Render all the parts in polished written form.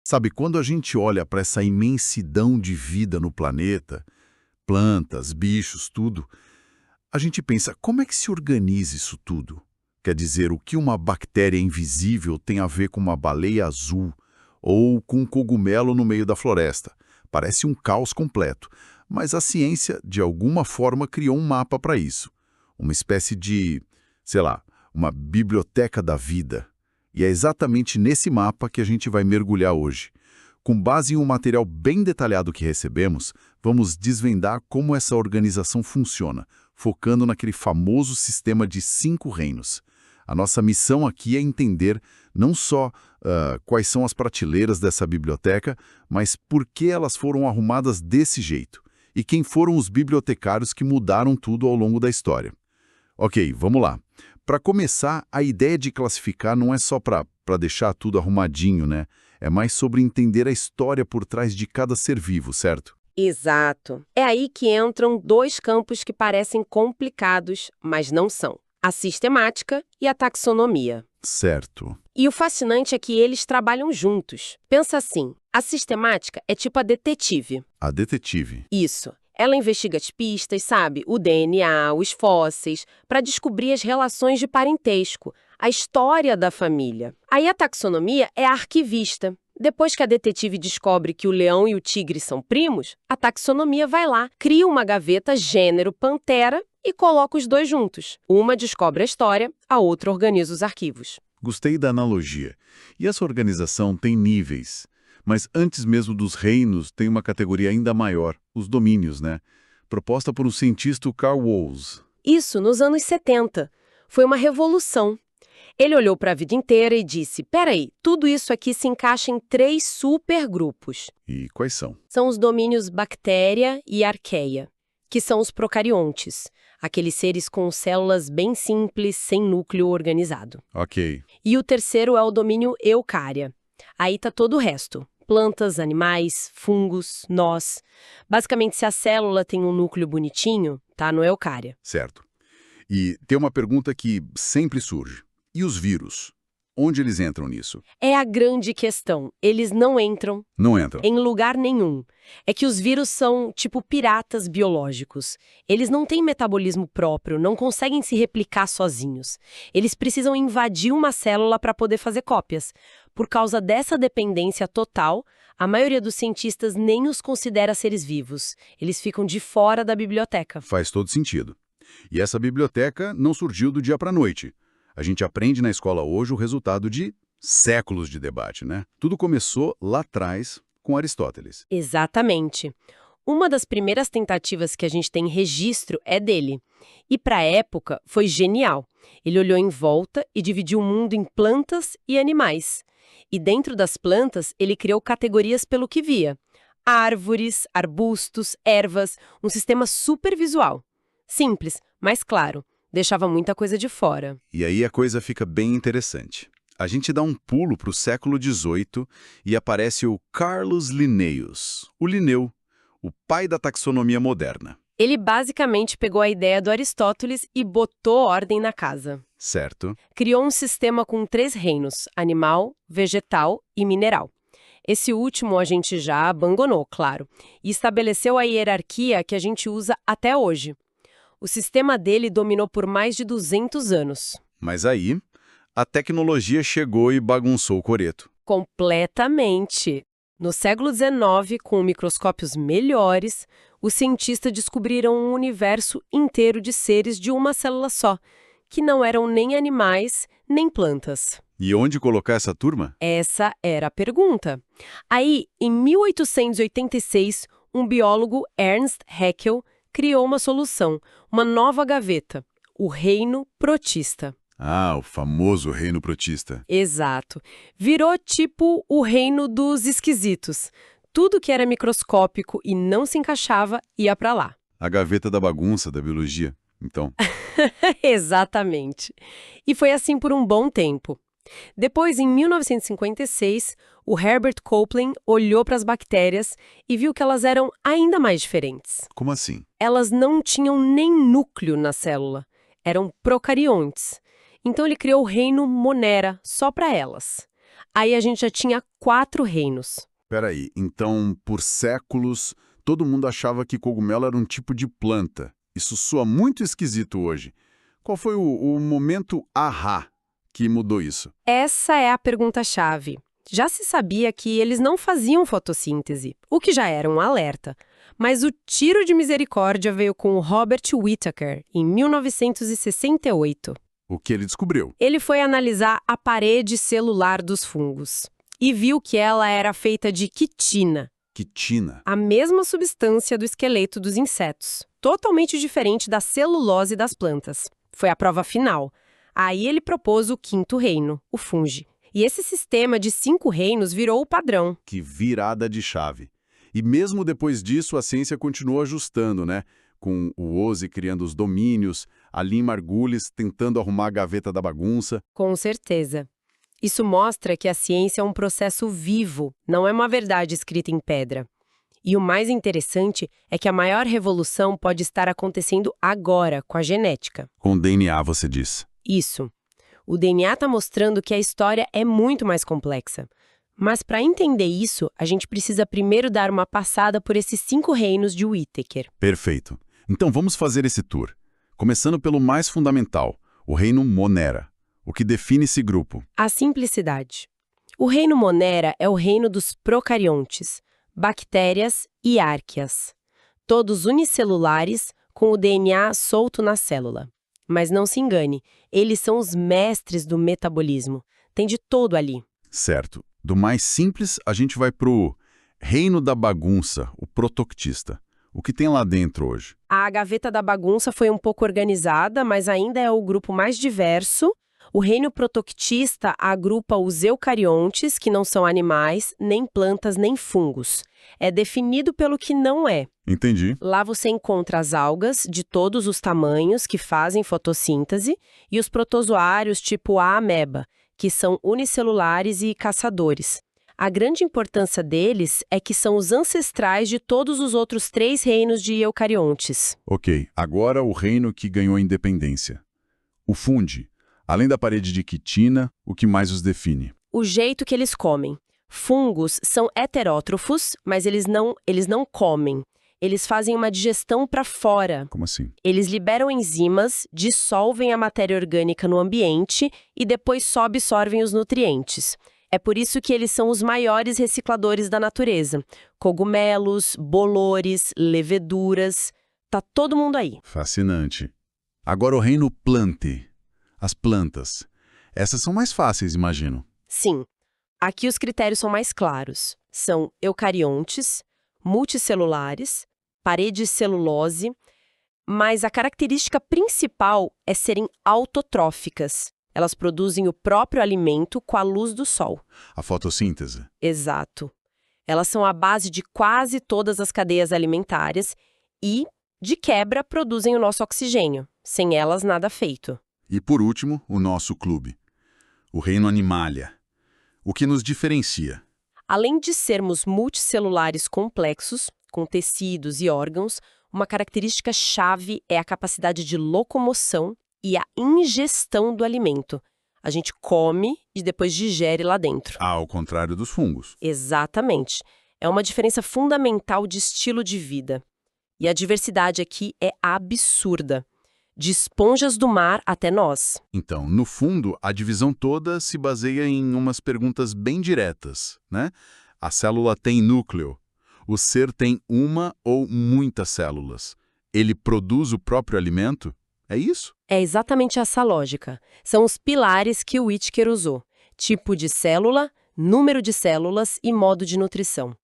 Sabe, quando a gente olha para essa imensidão de vida no planeta, plantas, bichos, tudo, a gente pensa, como é que se organiza isso tudo? Quer dizer, o que uma bactéria invisível tem a ver com uma baleia azul ou com um cogumelo no meio da floresta? Parece um caos completo, mas a ciência, de alguma forma, criou um mapa para isso. Uma espécie de, sei lá, uma biblioteca da vida. E é exatamente nesse mapa que a gente vai mergulhar hoje. Com base em um material bem detalhado que recebemos, vamos desvendar como essa organização funciona, focando naquele famoso sistema de 5 reinos. A nossa missão aqui é entender não só quais são as prateleiras dessa biblioteca, mas por que elas foram arrumadas desse jeito, e quem foram os bibliotecários que mudaram tudo ao longo da história. Ok, vamos lá. Para começar, a ideia de classificar não é só para deixar tudo arrumadinho, né? É mais sobre entender a história por trás de cada ser vivo, certo? Exato. É aí que entram dois campos que parecem complicados, mas não são: a sistemática e a taxonomia. Certo. E o fascinante é que eles trabalham juntos. Pensa assim, a sistemática é tipo a detetive. A detetive. Isso. Ela investiga as pistas, sabe? O DNA, os fósseis, para descobrir as relações de parentesco, a história da família. Aí a taxonomia é a arquivista. Depois que a detetive descobre que o leão e o tigre são primos, a taxonomia vai lá, cria uma gaveta gênero Pantera e coloca os dois juntos. Uma descobre a história, a outra organiza os arquivos. Gostei da analogia. E essa organização tem níveis. Mas antes mesmo dos reinos, tem uma categoria ainda maior, os domínios, né? Proposta por um cientista, o Carl Woese. Isso nos anos 70. Foi uma revolução. Ele olhou para a vida inteira e disse, peraí, tudo isso aqui se encaixa em 3 supergrupos. E quais são? São os domínios bactéria e arqueia, que são os procariontes, aqueles seres com células bem simples, sem núcleo organizado. Ok. E o terceiro é o domínio eucária. Aí tá todo o resto. Plantas, animais, fungos, nós. Basicamente, se a célula tem um núcleo bonitinho, tá no eucária. Certo. E tem uma pergunta que sempre surge. E os vírus? Onde eles entram nisso? É a grande questão. Eles não entram Não entram. em lugar nenhum. É que os vírus são tipo piratas biológicos. Eles não têm metabolismo próprio, não conseguem se replicar sozinhos. Eles precisam invadir uma célula para poder fazer cópias. Por causa dessa dependência total, a maioria dos cientistas nem os considera seres vivos. Eles ficam de fora da biblioteca. Faz todo sentido. E essa biblioteca não surgiu do dia para a noite. A gente aprende na escola hoje o resultado de séculos de debate, né? Tudo começou lá atrás com Aristóteles. Exatamente. Uma das primeiras tentativas que a gente tem registro é dele. E para a época foi genial. Ele olhou em volta e dividiu o mundo em plantas e animais. E dentro das plantas, ele criou categorias pelo que via: árvores, arbustos, ervas, um sistema super visual. Simples, mas claro, deixava muita coisa de fora. E aí a coisa fica bem interessante. A gente dá um pulo para o século XVIII e aparece o Carlos Linnaeus, o Linneu, o pai da taxonomia moderna. Ele basicamente pegou a ideia do Aristóteles e botou ordem na casa. Certo. Criou um sistema com 3 reinos: animal, vegetal e mineral. Esse último a gente já abandonou, claro, e estabeleceu a hierarquia que a gente usa até hoje. O sistema dele dominou por mais de 200 anos. Mas aí, a tecnologia chegou e bagunçou o coreto. Completamente. No século XIX, com microscópios melhores, os cientistas descobriram um universo inteiro de seres de uma célula só, que não eram nem animais, nem plantas. E onde colocar essa turma? Essa era a pergunta. Aí, em 1886, um biólogo, Ernst Haeckel, criou uma solução, uma nova gaveta, o reino protista. Ah, o famoso reino protista. Exato. Virou tipo o reino dos esquisitos. Tudo que era microscópico e não se encaixava ia para lá. A gaveta da bagunça da biologia, então. Exatamente. E foi assim por um bom tempo. Depois, em 1956, o Herbert Copeland olhou para as bactérias e viu que elas eram ainda mais diferentes. Como assim? Elas não tinham nem núcleo na célula, eram procariontes. Então ele criou o reino Monera só para elas. Aí a gente já tinha 4 reinos. Peraí, então, por séculos, todo mundo achava que cogumelo era um tipo de planta. Isso soa muito esquisito hoje. Qual foi o momento ahá que mudou isso? Essa é a pergunta-chave. Já se sabia que eles não faziam fotossíntese, o que já era um alerta. Mas o tiro de misericórdia veio com o Robert Whittaker, em 1968. O que ele descobriu? Ele foi analisar a parede celular dos fungos e viu que ela era feita de quitina, Quitina. a mesma substância do esqueleto dos insetos, totalmente diferente da celulose das plantas. Foi a prova final. Aí ele propôs o 5º reino, o fungi. E esse sistema de 5 reinos virou o padrão. Que virada de chave. E mesmo depois disso, a ciência continuou ajustando, né? Com o Ozzy criando os domínios, a Lynn Margulis tentando arrumar a gaveta da bagunça. Com certeza. Isso mostra que a ciência é um processo vivo, não é uma verdade escrita em pedra. E o mais interessante é que a maior revolução pode estar acontecendo agora, com a genética. Com DNA, você diz. Isso. O DNA está mostrando que a história é muito mais complexa. Mas para entender isso, a gente precisa primeiro dar uma passada por esses 5 reinos de Whittaker. Perfeito. Então vamos fazer esse tour. Começando pelo mais fundamental, o reino Monera. O que define esse grupo? A simplicidade. O reino Monera é o reino dos procariontes, bactérias e árqueas. Todos unicelulares, com o DNA solto na célula. Mas não se engane, eles são os mestres do metabolismo. Tem de todo ali. Certo. Do mais simples, a gente vai pro reino da bagunça, o protoctista. O que tem lá dentro hoje? A gaveta da bagunça foi um pouco organizada, mas ainda é o grupo mais diverso. O reino protoctista agrupa os eucariontes, que não são animais, nem plantas, nem fungos. É definido pelo que não é. Entendi. Lá você encontra as algas de todos os tamanhos que fazem fotossíntese e os protozoários tipo a ameba, que são unicelulares e caçadores. A grande importância deles é que são os ancestrais de todos os outros 3 reinos de eucariontes. Ok, agora o reino que ganhou independência. O fungi. Além da parede de quitina, o que mais os define? O jeito que eles comem. Fungos são heterótrofos, mas eles não comem. Eles fazem uma digestão para fora. Como assim? Eles liberam enzimas, dissolvem a matéria orgânica no ambiente e depois só absorvem os nutrientes. É por isso que eles são os maiores recicladores da natureza. Cogumelos, bolores, leveduras, tá todo mundo aí. Fascinante. Agora o reino plante. As plantas. Essas são mais fáceis, imagino. Sim, aqui os critérios são mais claros. São eucariontes, multicelulares, parede de celulose, mas a característica principal é serem autotróficas. Elas produzem o próprio alimento com a luz do sol. A fotossíntese. Exato. Elas são a base de quase todas as cadeias alimentares e, de quebra, produzem o nosso oxigênio. Sem elas, nada feito. E por último, o nosso clube. O reino Animalia. O que nos diferencia? Além de sermos multicelulares complexos, com tecidos e órgãos, uma característica chave é a capacidade de locomoção e a ingestão do alimento. A gente come e depois digere lá dentro. Ao contrário dos fungos. Exatamente. É uma diferença fundamental de estilo de vida. E a diversidade aqui é absurda. De esponjas do mar até nós. Então, no fundo, a divisão toda se baseia em umas perguntas bem diretas, né? A célula tem núcleo. O ser tem uma ou muitas células. Ele produz o próprio alimento? É isso? É exatamente essa lógica. São os pilares que o Whittaker usou. Tipo de célula, número de células e modo de nutrição.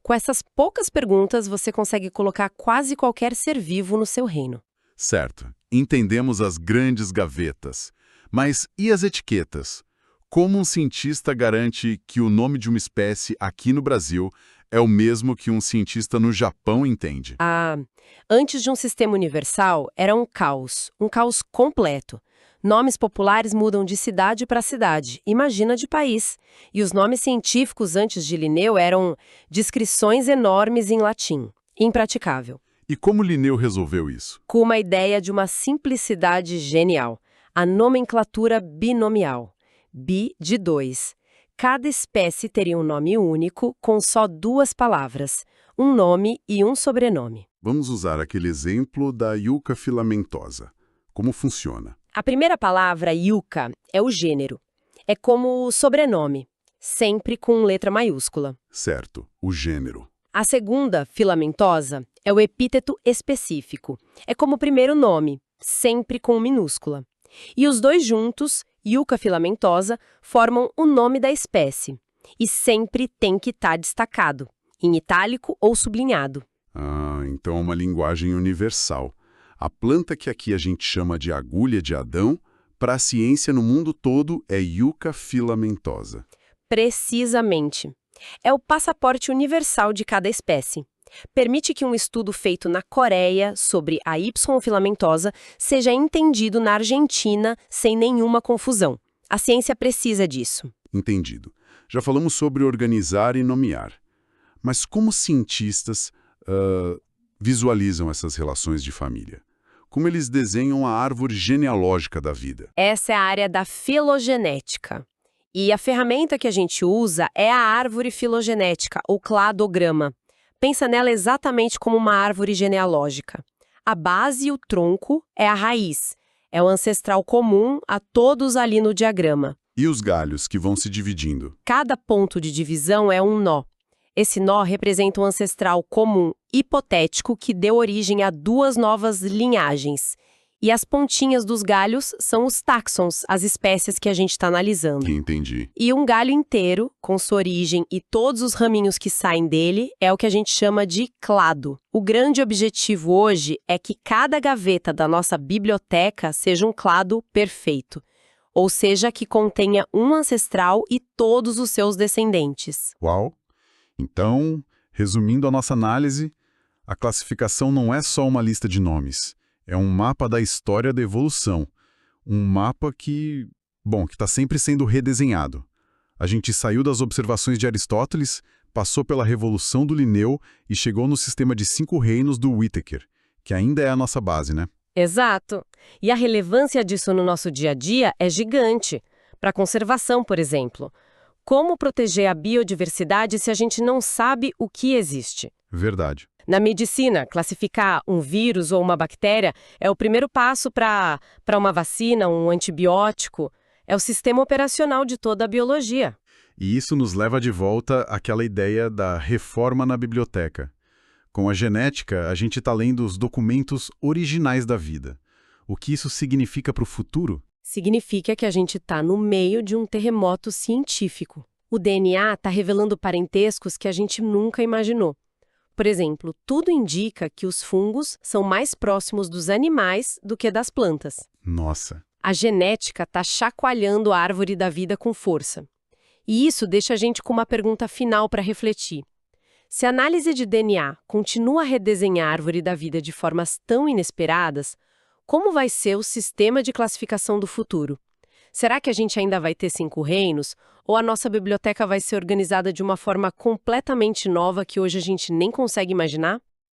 Com essas poucas perguntas, você consegue colocar quase qualquer ser vivo no seu reino. Certo. Entendemos as grandes gavetas. Mas e as etiquetas? Como um cientista garante que o nome de uma espécie aqui no Brasil é o mesmo que um cientista no Japão entende? Antes de um sistema universal, era um caos completo. Nomes populares mudam de cidade para cidade, imagina de país. E os nomes científicos antes de Linneu eram descrições enormes em latim. Impraticável. E como Linneu resolveu isso? Com uma ideia de uma simplicidade genial. A nomenclatura binomial. Bi de 2. Cada espécie teria um nome único, com só 2 palavras, um nome e um sobrenome. Vamos usar aquele exemplo da Yucca filamentosa. Como funciona? A primeira palavra, yucca, é o gênero. É como o sobrenome, sempre com letra maiúscula. Certo, o gênero. A segunda, filamentosa, é o epíteto específico. É como o primeiro nome, sempre com minúscula. E os dois juntos, Yucca filamentosa, formam o nome da espécie. E sempre tem que estar destacado, em itálico ou sublinhado. Ah, então é uma linguagem universal. A planta que aqui a gente chama de agulha de Adão, para a ciência no mundo todo é Yucca filamentosa. Precisamente. É o passaporte universal de cada espécie. Permite que um estudo feito na Coreia sobre a Y filamentosa seja entendido na Argentina sem nenhuma confusão. A ciência precisa disso. Entendido. Já falamos sobre organizar e nomear. Mas como cientistas visualizam essas relações de família? Como eles desenham a árvore genealógica da vida? Essa é a área da filogenética. E a ferramenta que a gente usa é a árvore filogenética, ou cladograma. Pensa nela exatamente como uma árvore genealógica. A base e o tronco é a raiz. É o ancestral comum a todos ali no diagrama. E os galhos que vão se dividindo? Cada ponto de divisão é um nó. Esse nó representa um ancestral comum hipotético que deu origem a 2 novas linhagens. E as pontinhas dos galhos são os táxons, as espécies que a gente está analisando. Entendi. E um galho inteiro, com sua origem e todos os raminhos que saem dele, é o que a gente chama de clado. O grande objetivo hoje é que cada gaveta da nossa biblioteca seja um clado perfeito. Ou seja, que contenha um ancestral e todos os seus descendentes. Uau! Então, resumindo a nossa análise, a classificação não é só uma lista de nomes. É um mapa da história da evolução. Um mapa que está sempre sendo redesenhado. A gente saiu das observações de Aristóteles, passou pela revolução do Linneu e chegou no sistema de 5 reinos do Whittaker, que ainda é a nossa base, né? Exato. E a relevância disso no nosso dia a dia é gigante. Para a conservação, por exemplo. Como proteger a biodiversidade se a gente não sabe o que existe? Verdade. Na medicina, classificar um vírus ou uma bactéria é o primeiro passo para uma vacina, um antibiótico. É o sistema operacional de toda a biologia. E isso nos leva de volta àquela ideia da reforma na biblioteca. Com a genética, a gente está lendo os documentos originais da vida. O que isso significa para o futuro? Significa que a gente está no meio de um terremoto científico. O DNA está revelando parentescos que a gente nunca imaginou. Por exemplo, tudo indica que os fungos são mais próximos dos animais do que das plantas. Nossa! A genética está chacoalhando a árvore da vida com força. E isso deixa a gente com uma pergunta final para refletir. Se a análise de DNA continua a redesenhar a árvore da vida de formas tão inesperadas, como vai ser o sistema de classificação do futuro? Será que a gente ainda vai ter 5 reinos? Ou a nossa biblioteca vai ser organizada de uma forma completamente nova que hoje a gente nem consegue imaginar?